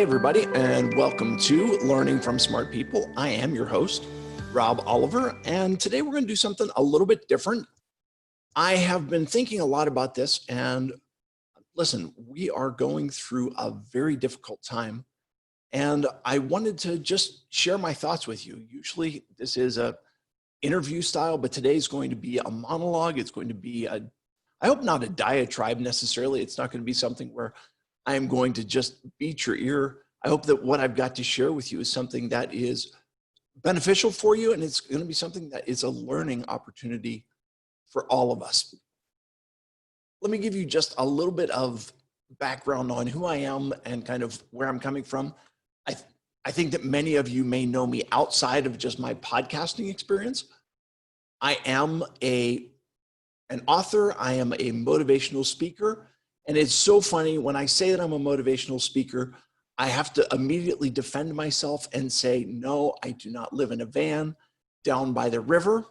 everybody, and welcome to Learning from Smart People. I am your host, Rob Oliver, and today we're going to do something a little bit different. I have been thinking a lot about this, and listen, we are going through a very difficult time, and I wanted to just share my thoughts with you. Usually this is a interview style, but today's going to be a monologue. It's going to be I hope not a diatribe necessarily. It's not going to be something where I am going to just beat your ear. I hope that what I've got to share with you is something that is beneficial for you, and it's going to be something that is a learning opportunity for all of us. Let me give you just a little bit of background on who I am and kind of where I'm coming from. I think that many of you may know me outside of just my podcasting experience. I am an author. I am a motivational speaker. And it's so funny when I say that I'm a motivational speaker, I have to immediately defend myself and say, no, I do not live in a van down by the river.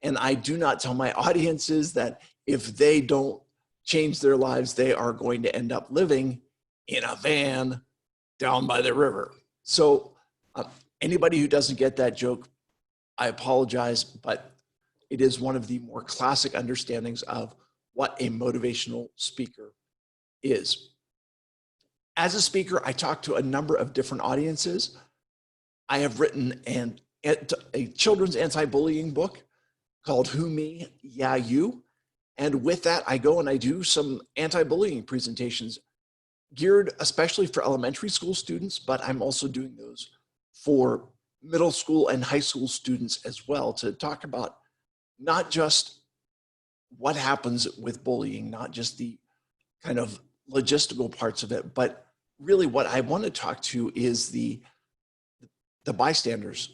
And I do not tell my audiences that if they don't change their lives, they are going to end up living in a van down by the river. So anybody who doesn't get that joke, I apologize, but it is one of the more classic understandings of what a motivational speaker is. As a speaker, I talk to a number of different audiences. I have written a children's anti-bullying book called Who Me, Yeah You. And with that, I go and I do some anti-bullying presentations geared especially for elementary school students, but I'm also doing those for middle school and high school students as well, to talk about not just what happens with bullying, not just the kind of logistical parts of it, but really what I want to talk to is the bystanders,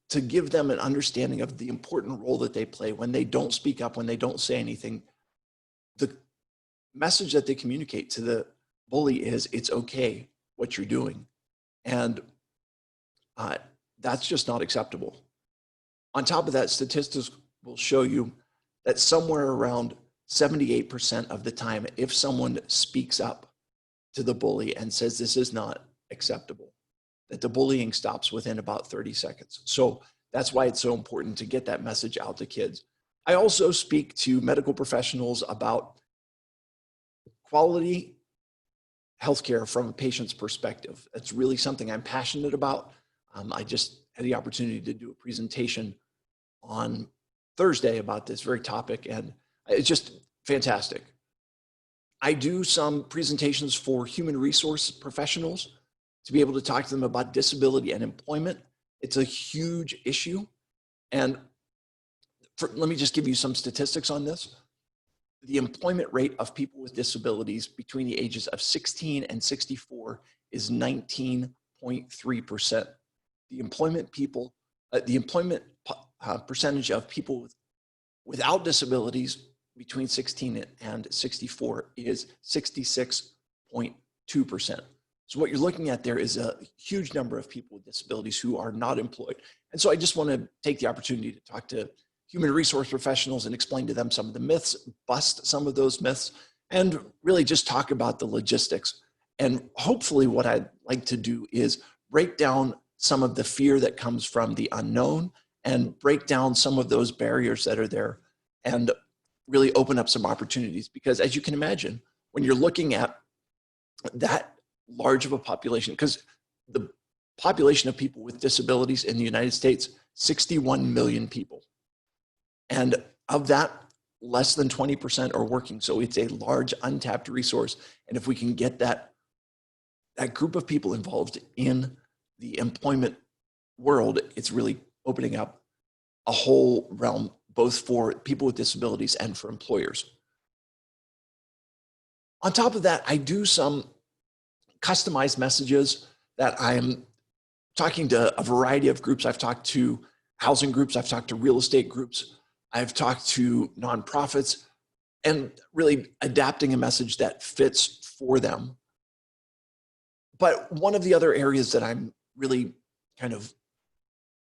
to give them an understanding of the important role that they play when they don't speak up, when they don't say anything. The message that they communicate to the bully is, it's okay what you're doing. And that's just not acceptable. On top of that, statistics will show you that somewhere around 78% of the time, if someone speaks up to the bully and says this is not acceptable, that the bullying stops within about 30 seconds. So that's why it's so important to get that message out to kids. I also speak to medical professionals about quality healthcare from a patient's perspective. That's really something I'm passionate about. I just had the opportunity to do a presentation on Thursday about this very topic, and it's just fantastic. I do some presentations for human resource professionals to be able to talk to them about disability and employment. It's a huge issue. And let me just give you some statistics on this. The employment rate of people with disabilities between the ages of 16 and 64 is 19.3%. The employment percentage of people without disabilities between 16 and 64 is 66.2%. So what you're looking at there is a huge number of people with disabilities who are not employed. And so I just want to take the opportunity to talk to human resource professionals and explain to them some of the myths, bust some of those myths, and really just talk about the logistics. And hopefully what I'd like to do is break down some of the fear that comes from the unknown and break down some of those barriers that are there and really open up some opportunities. Because as you can imagine, when you're looking at that large of a population, because the population of people with disabilities in the United States, 61 million people. And of that, less than 20% are working. So it's a large untapped resource. And if we can get that group of people involved in the employment world, it's really opening up a whole realm, both for people with disabilities and for employers. On top of that, I do some customized messages that I'm talking to a variety of groups. I've talked to housing groups, I've talked to real estate groups, I've talked to nonprofits, and really adapting a message that fits for them. But one of the other areas that I'm really kind of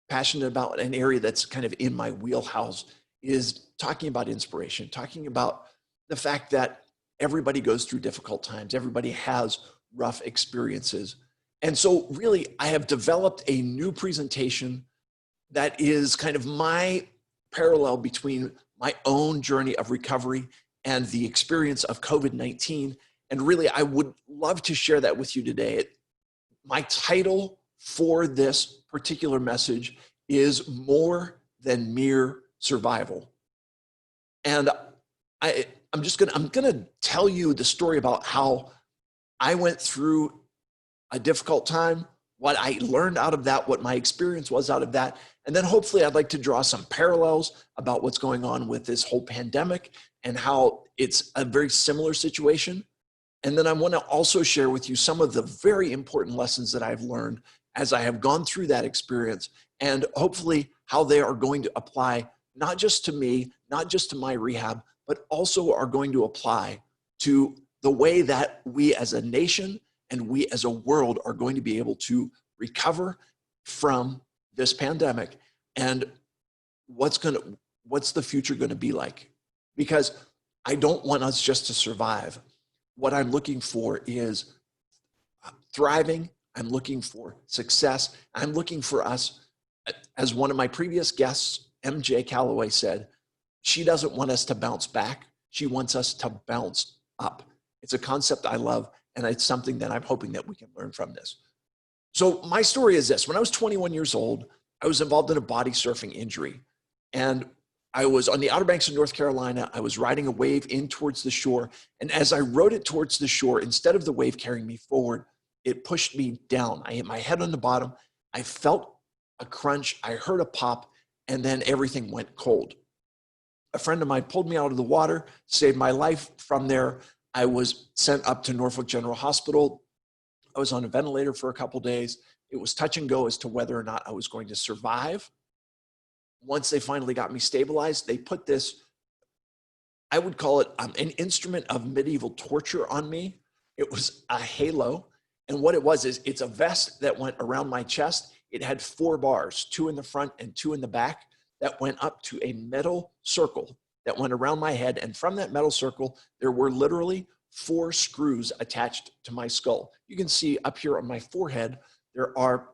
passionate about, an area that's kind of in my wheelhouse, is talking about inspiration, talking about the fact that everybody goes through difficult times, everybody has rough experiences, And so really, I have developed a new presentation that is kind of my parallel between my own journey of recovery and the experience of COVID-19. And really, I would love to share that with you today. My title for this particular message is More Than Mere Survival. And I'm gonna tell you the story about how I went through a difficult time, what I learned out of that, what my experience was out of that. And then hopefully I'd like to draw some parallels about what's going on with this whole pandemic and how it's a very similar situation. And then I want to also share with you some of the very important lessons that I've learned as I have gone through that experience, and hopefully how they are going to apply not just to me, not just to my rehab, but also are going to apply to the way that we as a nation and we as a world are going to be able to recover from this pandemic, and what's the future going to be like. Because I don't want us just to survive. What I'm looking for is thriving. I'm looking for success. I'm looking for us, as one of my previous guests, MJ Calloway, said, she doesn't want us to bounce back. She wants us to bounce up. It's a concept I love, and it's something that I'm hoping that we can learn from this. So my story is this. When I was 21 years old, I was involved in a body surfing injury. And I was on the Outer Banks of North Carolina. I was riding a wave in towards the shore. And as I rode it towards the shore, instead of the wave carrying me forward, it pushed me down. I hit my head on the bottom. I felt a crunch. I heard a pop, and then everything went cold. A friend of mine pulled me out of the water, saved my life. From there, I was sent up to Norfolk General Hospital. I was on a ventilator for a couple days. It was touch and go as to whether or not I was going to survive. Once they finally got me stabilized, they put this, I would call it an instrument of medieval torture on me. It was a halo. And what it was is it's a vest that went around my chest. It had 4 bars, 2 in the front and 2 in the back, that went up to a metal circle that went around my head. And from that metal circle, there were literally 4 screws attached to my skull. You can see up here on my forehead, there are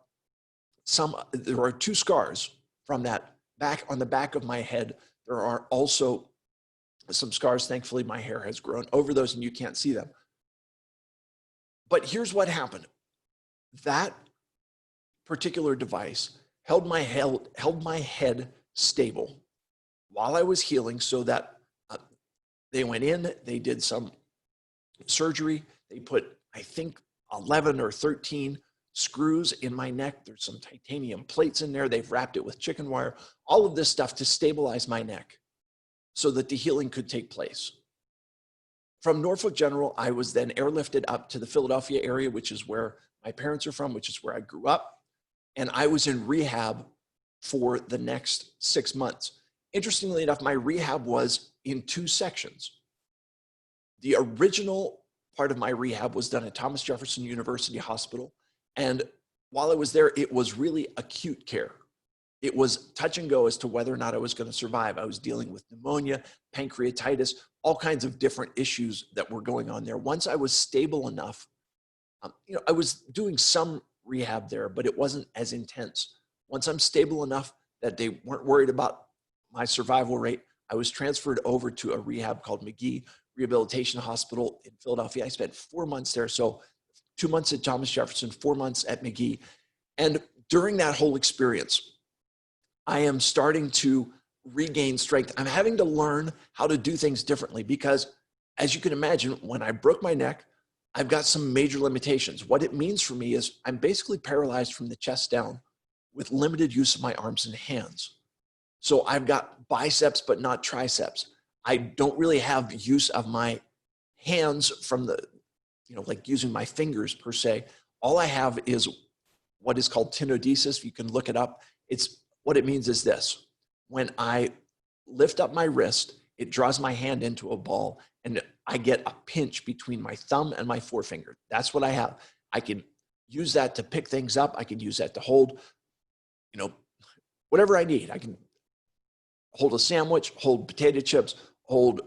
2 scars from that. Back on the back of my head, there are also some scars. Thankfully, my hair has grown over those and you can't see them. But here's what happened. That particular device held my head stable while I was healing, so that they went in, they did some surgery. They put, I think, 11 or 13 screws in my neck. There's some titanium plates in there. They've wrapped it with chicken wire, all of this stuff to stabilize my neck so that the healing could take place. From Norfolk General, I was then airlifted up to the Philadelphia area, which is where my parents are from, which is where I grew up. And I was in rehab for the next 6 months. Interestingly enough, my rehab was in 2 sections. The original part of my rehab was done at Thomas Jefferson University Hospital. And while I was there, it was really acute care. It was touch and go as to whether or not I was going to survive. I was dealing with pneumonia, pancreatitis, all kinds of different issues that were going on there. Once I was stable enough, I was doing some rehab there, but it wasn't as intense. Once I'm stable enough that they weren't worried about my survival rate, I was transferred over to a rehab called McGee Rehabilitation Hospital in Philadelphia. I spent 4 months there. So 2 months at Thomas Jefferson, 4 months at McGee. And during that whole experience, I am starting to regain strength. I'm having to learn how to do things differently because, as you can imagine, when I broke my neck, I've got some major limitations. What it means for me is I'm basically paralyzed from the chest down with limited use of my arms and hands. So I've got biceps, but not triceps. I don't really have use of my hands from the, like using my fingers per se. All I have is what is called tenodesis. You can look it up. What it means is this: when I lift up my wrist, it draws my hand into a ball and I get a pinch between my thumb and my forefinger. That's what I have. I can use that to pick things up. I can use that to hold, whatever I need. I can hold a sandwich, hold potato chips, hold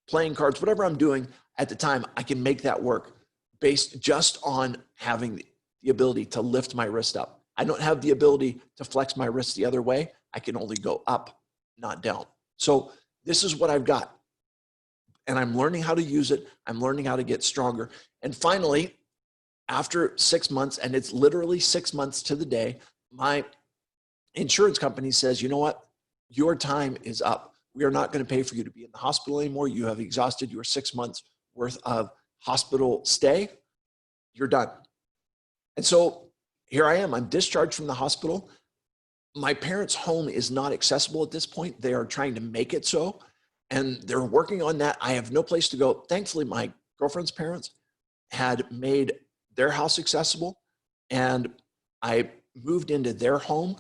playing cards, whatever I'm doing at the time, I can make that work based just on having the ability to lift my wrist up. I don't have the ability to flex my wrist the other way. I can only go up, not down. So this is what I've got. And I'm learning how to use it. I'm learning how to get stronger. And finally, after 6 months, and it's literally 6 months to the day, my insurance company says, you know what? Your time is up. We are not going to pay for you to be in the hospital anymore. You have exhausted your 6 months worth of hospital stay. You're done. And so here I am. I'm discharged from the hospital. My parents' home is not accessible at this point. They are trying to make it so, and they're working on that. I have no place to go. Thankfully, my girlfriend's parents had made their house accessible, and I moved into their home.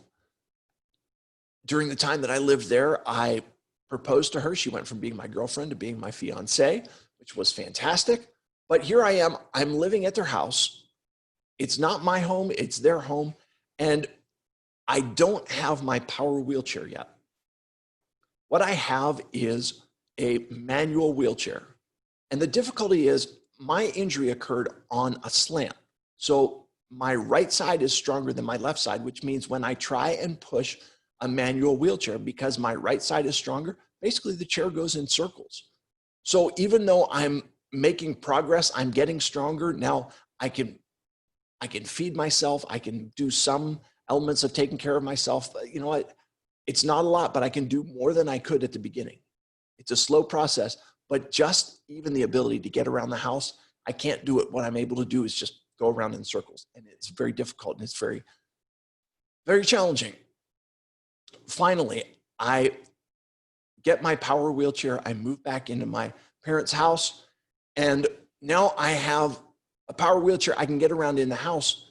During the time that I lived there, I proposed to her. She went from being my girlfriend to being my fiance, which was fantastic. But here I am. I'm living at their house. It's not my home. It's their home. And I don't have my power wheelchair yet. What I have is a manual wheelchair. And the difficulty is my injury occurred on a slant. So my right side is stronger than my left side, which means when I try and push a manual wheelchair, because my right side is stronger, basically the chair goes in circles. So even though I'm making progress, I'm getting stronger. Now I can feed myself. I can do some elements of taking care of myself. You know what? It's not a lot, but I can do more than I could at the beginning. It's a slow process, but just even the ability to get around the house, I can't do it. What I'm able to do is just go around in circles, and it's very difficult, and it's very, very challenging. Finally, I get my power wheelchair. I move back into my parents' house, and now I have a power wheelchair. I can get around in the house.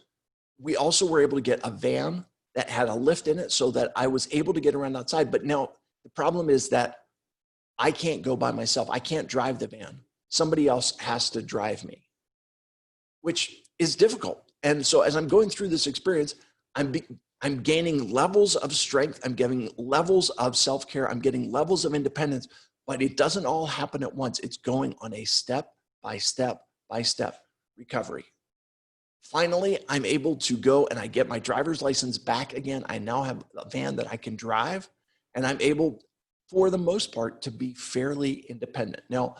We also were able to get a van that had a lift in it so that I was able to get around outside. But now the problem is that I can't go by myself. I can't drive the van. Somebody else has to drive me, which is difficult. And so as I'm going through this experience, I'm gaining levels of strength. I'm getting levels of self-care. I'm getting levels of independence, but it doesn't all happen at once. It's going on a step by step by step recovery. Finally, I'm able to go and I get my driver's license back again. I now have a van that I can drive, and I'm able, for the most part, to be fairly independent. Now,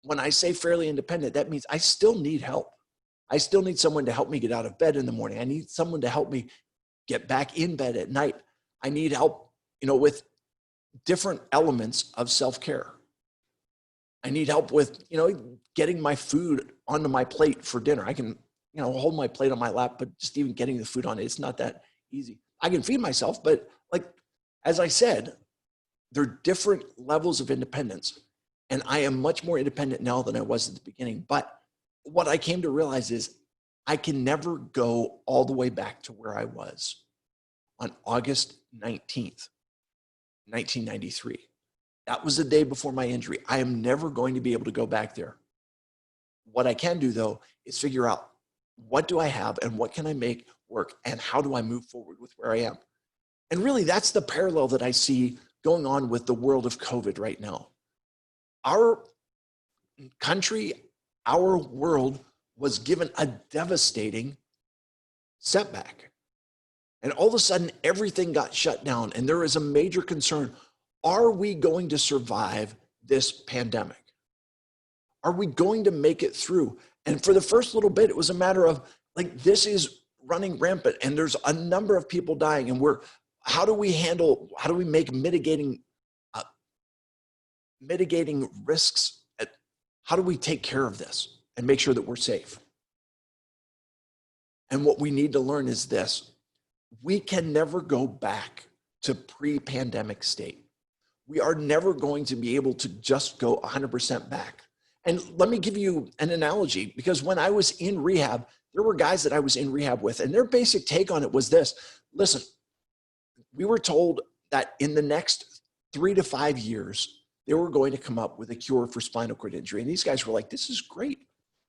when I say fairly independent, that means I still need help. I still need someone to help me get out of bed in the morning. I need someone to help me get back in bed at night. I need help, with different elements of self-care. I need help with, getting my food onto my plate for dinner. I can, hold my plate on my lap, but just even getting the food on it, it's not that easy. I can feed myself, but as I said, there are different levels of independence. And I am much more independent now than I was at the beginning. But what I came to realize is I can never go all the way back to where I was on August 19th, 1993. That was the day before my injury. I am never going to be able to go back there. What I can do, though, is figure out what do I have and what can I make work and how do I move forward with where I am. And really, that's the parallel that I see going on with the world of COVID right now. Our country, our world was given a devastating setback. And all of a sudden, everything got shut down. And there is a major concern. Are we going to survive this pandemic? Are we going to make it through? And for the first little bit, it was a matter of this is running rampant and there's a number of people dying. And how do we make mitigating risks? How do we take care of this and make sure that we're safe? And what we need to learn is this: we can never go back to pre-pandemic state. We are never going to be able to just go 100% back. And let me give you an analogy, because when I was in rehab, there were guys that I was in rehab with, and their basic take on it was this: listen, we were told that in the next 3 to 5 years, they were going to come up with a cure for spinal cord injury. And these guys were like, this is great.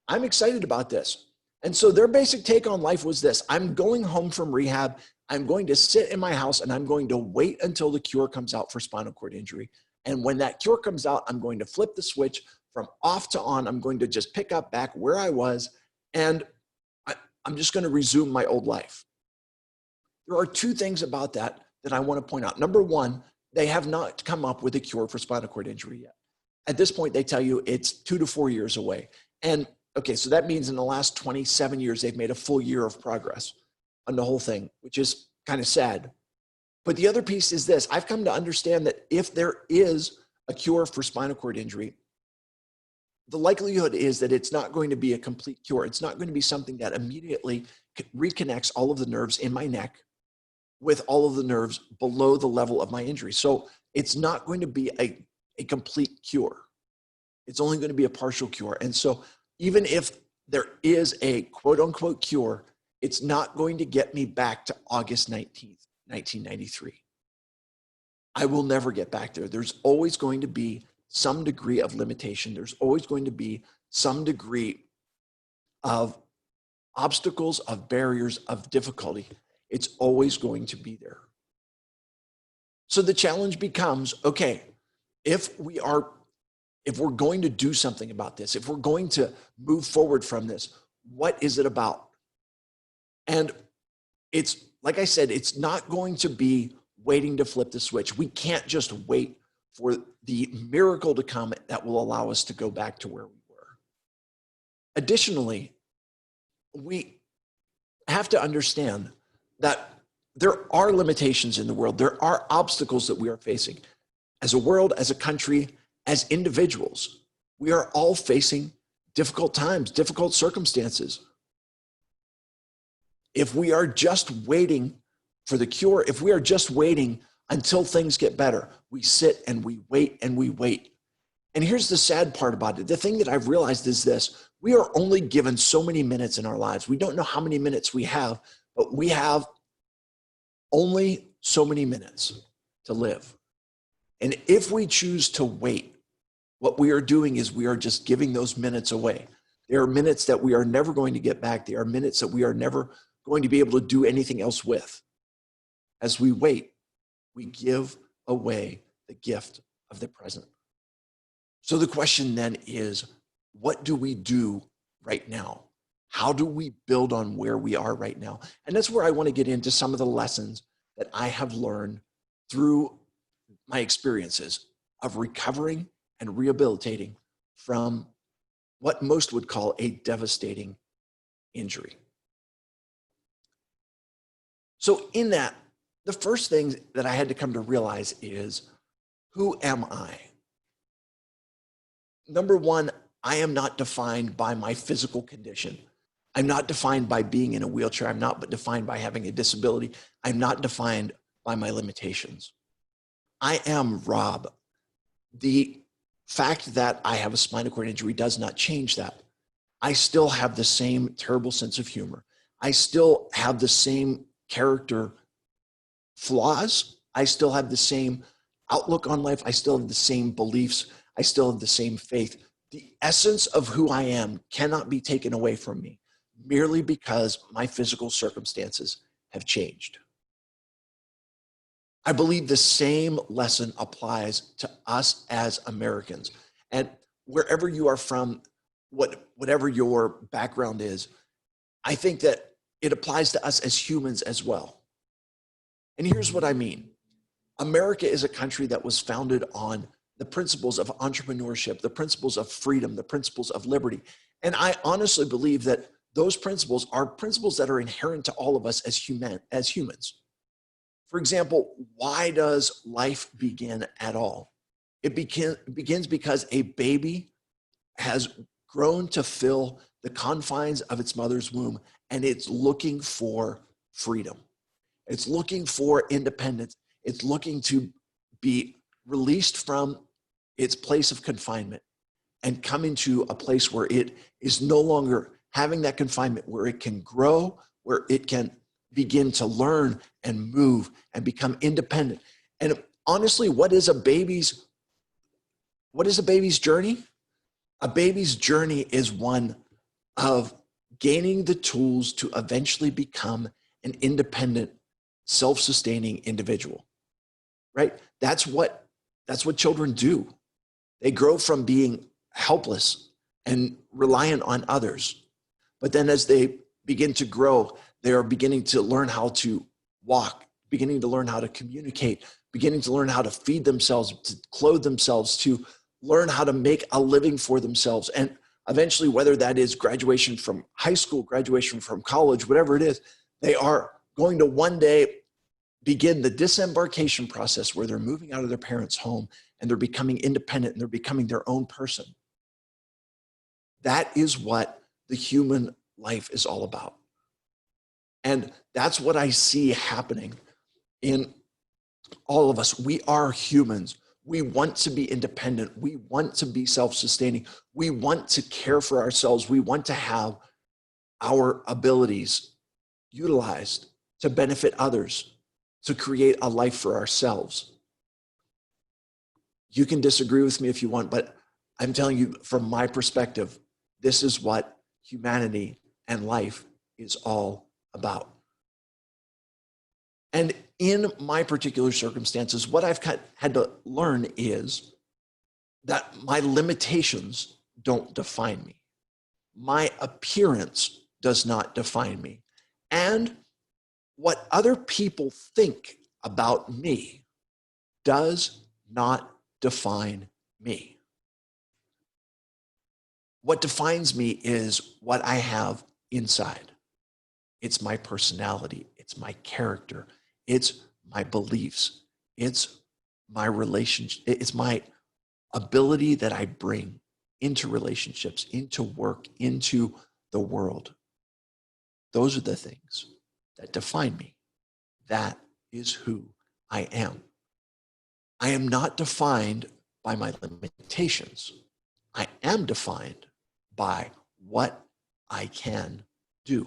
I'm excited about this. And so their basic take on life was this: I'm going home from rehab. I'm going to sit in my house and I'm going to wait until the cure comes out for spinal cord injury. And when that cure comes out, I'm going to flip the switch from off to on. I'm going to just pick up back where I was. And I'm just going to resume my old life. There are two things about that that I want to point out. Number one, they have not come up with a cure for spinal cord injury yet. At this point, they tell you it's 2 to 4 years away. And okay, so that means in the last 27 years, they've made a full year of progress on the whole thing, which is kind of sad. But the other piece is this. I've come to understand that if there is a cure for spinal cord injury, the likelihood is that it's not going to be a complete cure. It's not going to be something that immediately reconnects all of the nerves in my neck with all of the nerves below the level of my injury. So it's not going to be a complete cure. It's only going to be a partial cure. And so even if there is a quote unquote cure, it's not going to get me back to August 19th, 1993. I will never get back there. There's always going to be some degree of limitation. There's always going to be some degree of obstacles, of barriers, of difficulty. It's always going to be there. So the challenge becomes, okay, if we're going to do something about this, if we're going to move forward from this, what is it about? And it's, like I said, it's not going to be waiting to flip the switch. We can't just wait for the miracle to come that will allow us to go back to where we were. Additionally, we have to understand that there are limitations in the world. There are obstacles that we are facing. As a world, as a country, as individuals, we are all facing difficult times, difficult circumstances. If we are just waiting for the cure, if we are just waiting until things get better, we sit and we wait and we wait. And here's the sad part about it. The thing that I've realized is this: we are only given so many minutes in our lives. We don't know how many minutes we have, but we have only so many minutes to live. And if we choose to wait, what we are doing is we are just giving those minutes away. There are minutes that we are never going to get back. There are minutes that we are never going to be able to do anything else with. As we wait, we give away the gift of the present. So the question then is, what do we do right now? How do we build on where we are right now? And that's where I want to get into some of the lessons that I have learned through my experiences of recovering and rehabilitating from what most would call a devastating injury. So in that, the first thing that I had to come to realize is, who am I? Number one, I am not defined by my physical condition. I'm not defined by being in a wheelchair. I'm not defined by having a disability. I'm not defined by my limitations. I am Rob. The fact that I have a spinal cord injury does not change that. I still have the same terrible sense of humor. I still have the same character flaws. I still have the same outlook on life. I still have the same beliefs. I still have the same faith. The essence of who I am cannot be taken away from me merely because my physical circumstances have changed. I believe the same lesson applies to us as Americans. And wherever you are from, whatever your background is, I think that it applies to us as humans as well. And here's what I mean. America is a country that was founded on the principles of entrepreneurship, the principles of freedom, the principles of liberty. And I honestly believe that those principles are principles that are inherent to all of us as humans. For example, why does life begin at all? It begins because a baby has grown to fill the confines of its mother's womb, and it's looking for freedom. It's looking for independence. It's looking to be released from its place of confinement and come into a place where it is no longer having that confinement, where it can grow, where it can begin to learn and move and become independent. And honestly, what is a baby's journey? A baby's journey is one of gaining the tools to eventually become an independent, self-sustaining individual, right? That's what children do. They grow from being helpless and reliant on others. But then as they begin to grow. They are beginning to learn how to walk, beginning to learn how to communicate, beginning to learn how to feed themselves, to clothe themselves, to learn how to make a living for themselves. And eventually, whether that is graduation from high school, graduation from college, whatever it is, they are going to one day begin the disembarkation process where they're moving out of their parents' home and they're becoming independent and they're becoming their own person. That is what the human life is all about. And that's what I see happening in all of us. We are humans. We want to be independent. We want to be self-sustaining. We want to care for ourselves. We want to have our abilities utilized to benefit others, to create a life for ourselves. You can disagree with me if you want, but I'm telling you from my perspective, this is what humanity and life is all about. And in my particular circumstances, what I've had to learn is that my limitations don't define me. My appearance does not define me. And what other people think about me does not define me. What defines me is what I have inside. It's my personality. It's my character. It's my beliefs. It's my relationship. It's my ability that I bring into relationships, into work, into the world. Those are the things that define me. That is who I am. I am not defined by my limitations. I am defined by what I can do.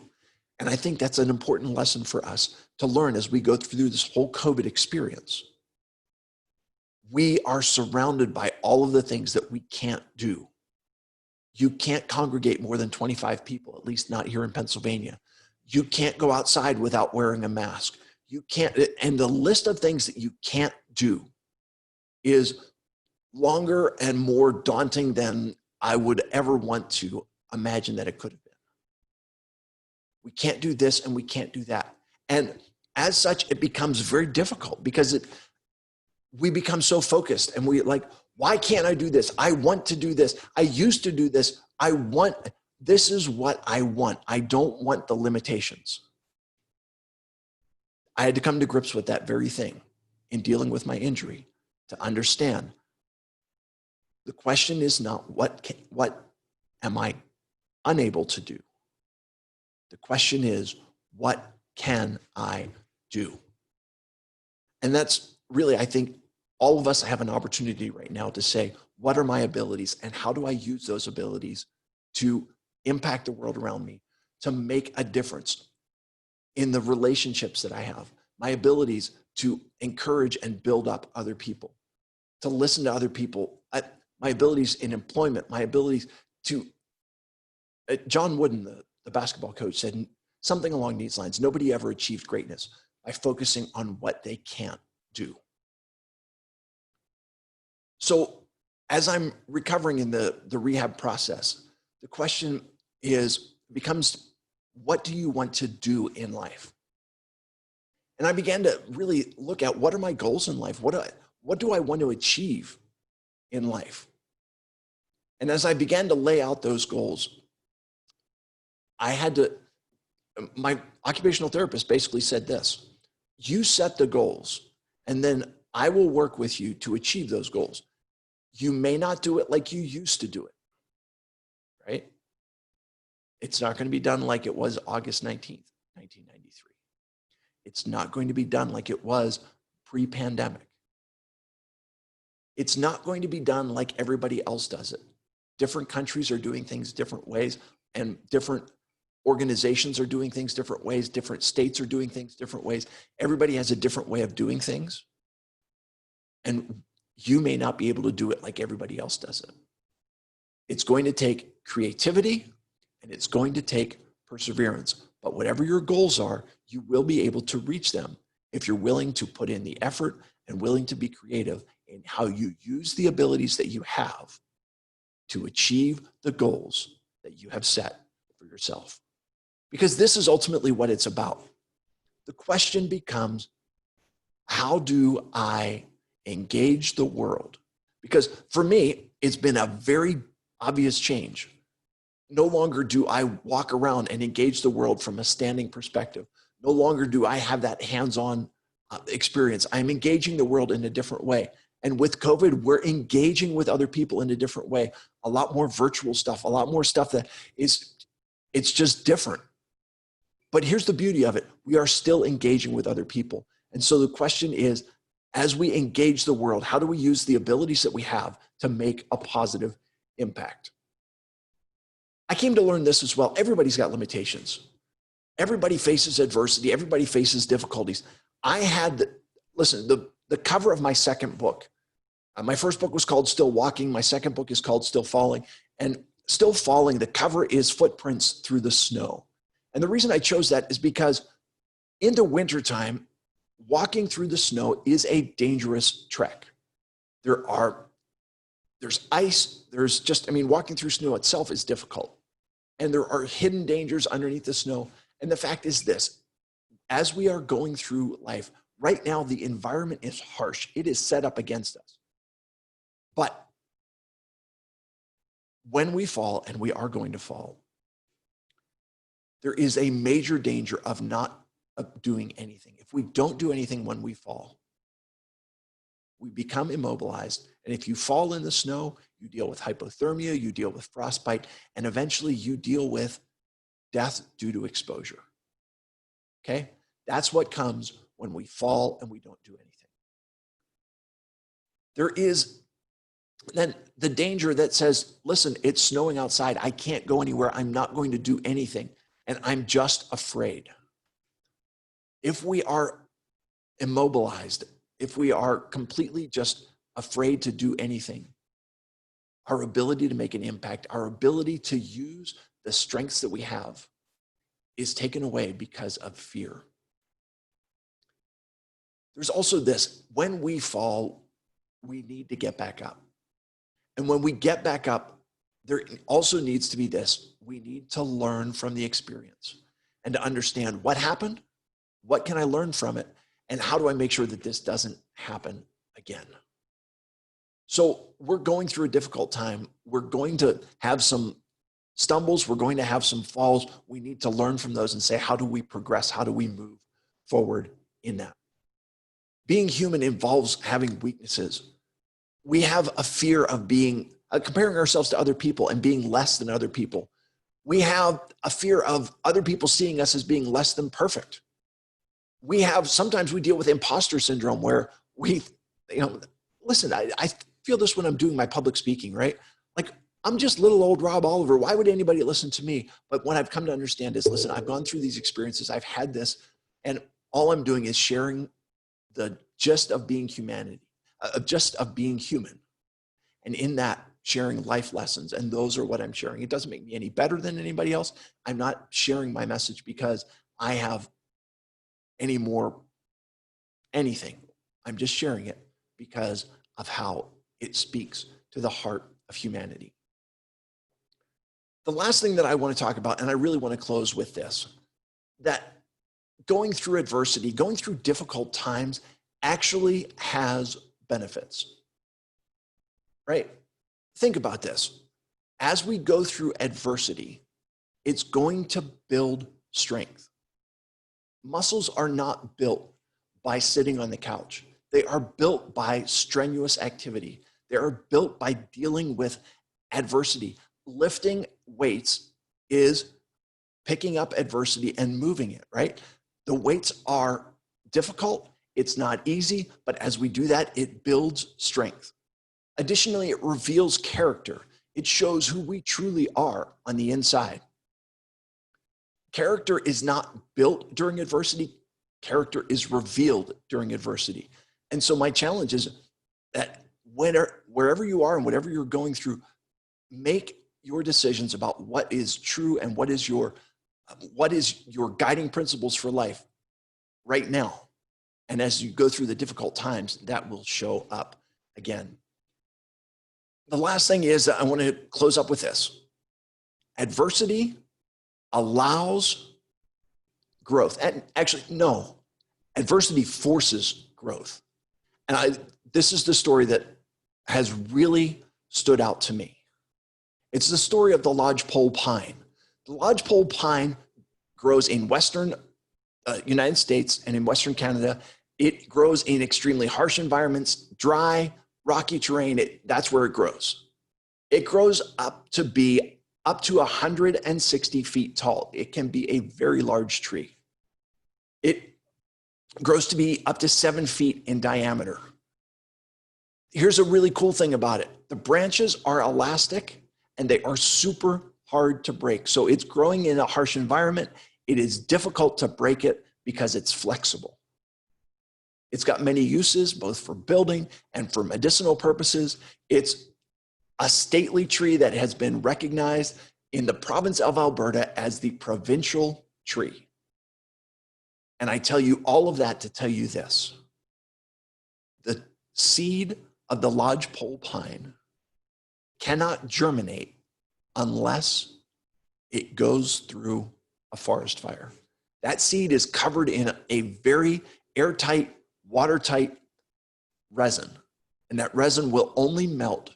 And I think that's an important lesson for us to learn as we go through this whole COVID experience. We are surrounded by all of the things that we can't do. You can't congregate more than 25 people, at least not here in Pennsylvania. You can't go outside without wearing a mask. You can't, and the list of things that you can't do is longer and more daunting than I would ever want to imagine that it could have been. We can't do this and we can't do that. And as such, it becomes very difficult because we become so focused and we like, why can't I do this? I want to do this. I used to do this. This is what I want. I don't want the limitations. I had to come to grips with that very thing in dealing with my injury to understand the question is not what am I unable to do? The question is, what can I do? And that's really, I think, all of us have an opportunity right now to say, what are my abilities and how do I use those abilities to impact the world around me, to make a difference in the relationships that I have, my abilities to encourage and build up other people, to listen to other people, my abilities in employment, my abilities to, John Wooden, the basketball coach, said something along these lines: nobody ever achieved greatness by focusing on what they can't do. So as I'm recovering in the rehab process, the question becomes, what do you want to do in life? And I began to really look at, what are my goals in life? What do I want to achieve in life? And as I began to lay out those goals, my occupational therapist basically said this: you set the goals and then I will work with you to achieve those goals. You may not do it like you used to do it, right? It's not going to be done like it was August 19th, 1993. It's not going to be done like it was pre-pandemic. It's not going to be done like everybody else does it. Different countries are doing things different ways, and different organizations are doing things different ways. Different states are doing things different ways. Everybody has a different way of doing things. And you may not be able to do it like everybody else does it. It's going to take creativity and it's going to take perseverance. But whatever your goals are, you will be able to reach them if you're willing to put in the effort and willing to be creative in how you use the abilities that you have to achieve the goals that you have set for yourself. because this is ultimately what it's about. The question becomes, how do I engage the world? Because for me, it's been a very obvious change. No longer do I walk around and engage the world from a standing perspective. No longer do I have that hands-on experience. I'm engaging the world in a different way. And with COVID, we're engaging with other people in a different way. A lot more virtual stuff, a lot more stuff that it's just different. But here's the beauty of it. We are still engaging with other people. And so the question is, as we engage the world, how do we use the abilities that we have to make a positive impact? I came to learn this as well. Everybody's got limitations. Everybody faces adversity. Everybody faces difficulties. I had, listen, the cover of my second book, my first book was called Still Walking. My second book is called Still Falling. And Still Falling, the cover is footprints through the snow. And the reason I chose that is because in the wintertime, walking through the snow is a dangerous trek. There's ice, walking through snow itself is difficult. And there are hidden dangers underneath the snow. And the fact is this, as we are going through life, right now, the environment is harsh. It is set up against us. But when we fall, and we are going to fall, there is a major danger of not doing anything. If we don't do anything when we fall, we become immobilized. And if you fall in the snow, you deal with hypothermia, you deal with frostbite, and eventually you deal with death due to exposure. Okay? That's what comes when we fall and we don't do anything. There is then the danger that says, listen, it's snowing outside. I can't go anywhere. I'm not going to do anything. And I'm just afraid. If we are immobilized, if we are completely just afraid to do anything, our ability to make an impact, our ability to use the strengths that we have is taken away because of fear. There's also this, when we fall, we need to get back up. And when we get back up, there also needs to be this, we need to learn from the experience and to understand what happened, what can I learn from it, and how do I make sure that this doesn't happen again? So we're going through a difficult time. We're going to have some stumbles. We're going to have some falls. We need to learn from those and say, how do we progress? How do we move forward in that? Being human involves having weaknesses. We have a fear of comparing ourselves to other people and being less than other people. We have a fear of other people seeing us as being less than perfect. Sometimes we deal with imposter syndrome where listen, I feel this when I'm doing my public speaking, right? Like, I'm just little old Rob Oliver. Why would anybody listen to me? But what I've come to understand is, listen, I've gone through these experiences. I've had this, and all I'm doing is sharing the gist of being human. And in that, sharing life lessons. And those are what I'm sharing. It doesn't make me any better than anybody else. I'm not sharing my message because I have anything. I'm just sharing it because of how it speaks to the heart of humanity. The last thing that I want to talk about, and I really want to close with this, that going through adversity, going through difficult times actually has benefits, right? Think about this. As we go through adversity, it's going to build strength. Muscles are not built by sitting on the couch. They are built by strenuous activity. They are built by dealing with adversity. Lifting weights is picking up adversity and moving it, right? The weights are difficult. It's not easy, but as we do that, it builds strength. Additionally, it reveals character. It shows who we truly are on the inside. Character is not built during adversity. Character is revealed during adversity. And so my challenge is that wherever you are and whatever you're going through, make your decisions about what is true and what is your guiding principles for life right now. And as you go through the difficult times, that will show up again. The last thing is that I want to close up with this. Adversity allows growth. And actually, no, adversity forces growth. And this is the story that has really stood out to me. It's the story of the lodgepole pine. The lodgepole pine grows in Western United States and in Western Canada. It grows in extremely harsh environments, dry, rocky terrain. That's where it grows. It grows up to 160 feet tall. It can be a very large tree. It grows to be up to 7 feet in diameter. Here's a really cool thing about it. The branches are elastic and they are super hard to break. So it's growing in a harsh environment. It is difficult to break it because it's flexible. It's got many uses, both for building and for medicinal purposes. It's a stately tree that has been recognized in the province of Alberta as the provincial tree. And I tell you all of that to tell you this. The seed of the lodgepole pine cannot germinate unless it goes through a forest fire. That seed is covered in a very airtight, watertight resin, and that resin will only melt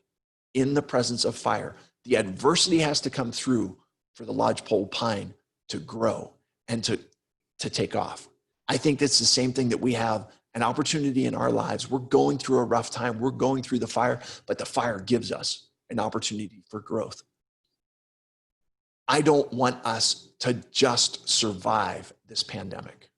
in the presence of fire. The adversity has to come through for the lodgepole pine to grow and to take off. I think that's the same thing, that we have an opportunity in our lives. We're going through a rough time. We're going through the fire, but the fire gives us an opportunity for growth. I don't want us to just survive this pandemic.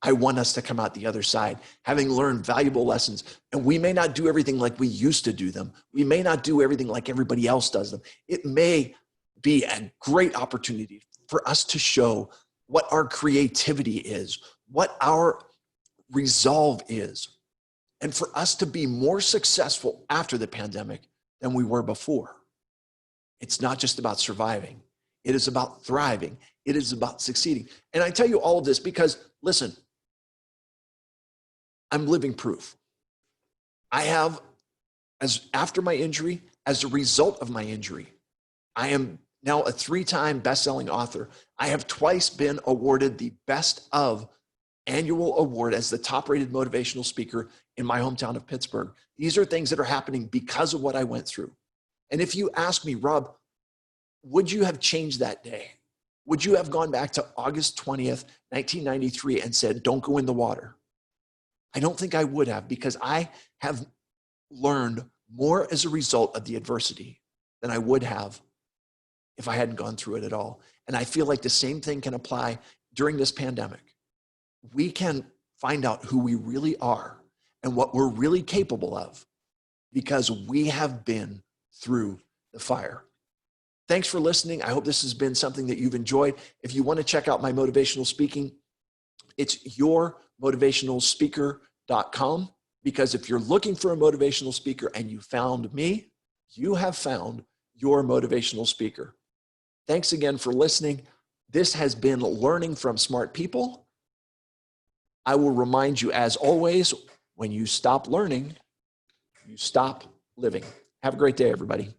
I want us to come out the other side having learned valuable lessons. And we may not do everything like we used to do them. We may not do everything like everybody else does them. It may be a great opportunity for us to show what our creativity is, what our resolve is, and for us to be more successful after the pandemic than we were before. It's not just about surviving. It is about thriving. It is about succeeding. And I tell you all of this because, listen, I'm living proof. I have, after my injury, as a result of my injury, I am now a 3-time best-selling author. I have twice been awarded the Best of Annual Award as the top-rated motivational speaker in my hometown of Pittsburgh. These are things that are happening because of what I went through. And if you ask me, Rob, would you have changed that day? Would you have gone back to August 20th, 1993 and said, don't go in the water? I don't think I would have, because I have learned more as a result of the adversity than I would have if I hadn't gone through it at all. And I feel like the same thing can apply during this pandemic. We can find out who we really are and what we're really capable of because we have been through the fire. Thanks for listening. I hope this has been something that you've enjoyed. If you want to check out my motivational speaking, it's yourmotivationalspeaker.com, because if you're looking for a motivational speaker and you found me, you have found your motivational speaker. Thanks again for listening. This has been Learning from Smart People. I will remind you, as always, when you stop learning, you stop living. Have a great day, everybody.